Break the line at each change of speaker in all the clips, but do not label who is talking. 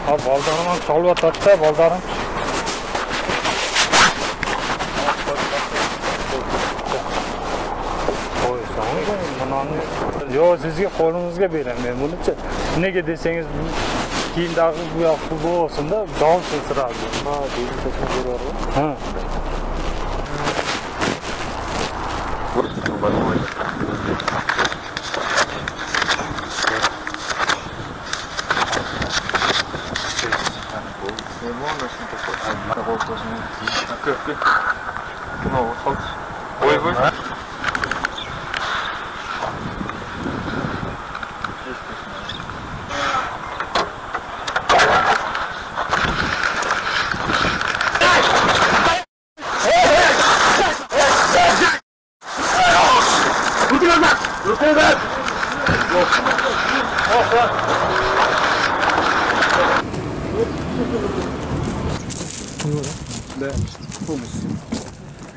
Балдарынан çalып атат да, балдарым. Yo, sizge kolunuzga berem ben bunu. Nege deseniz keyin dagı bu yoqda bo'lsin da, jon siradi. Ha, deydi tasma ko'radi. Ha.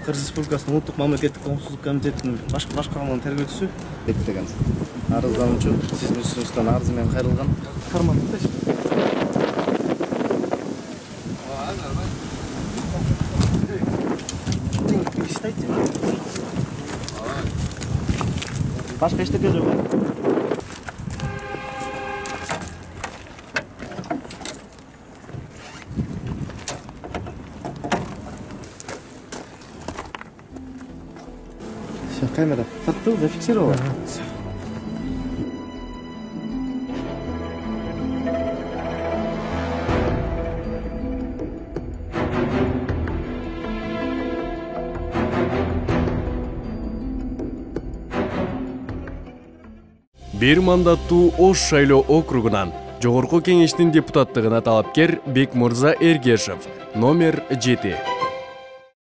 Қырғыз Республикасының ұлттық мемлекеттік қауіпсіздік комитетінің башқарманың тергеушісі деген арызданушы сіздің ұсыныстан арызымен қайрылған карманды башқа ештеңе жоқ. Камера тарту, зафиксировала.
Бир мандаттуу Ош шайлоо округунан Жогорку кеңештин депутаттыгына талапкер Бекмурза Эргешев, номер 7.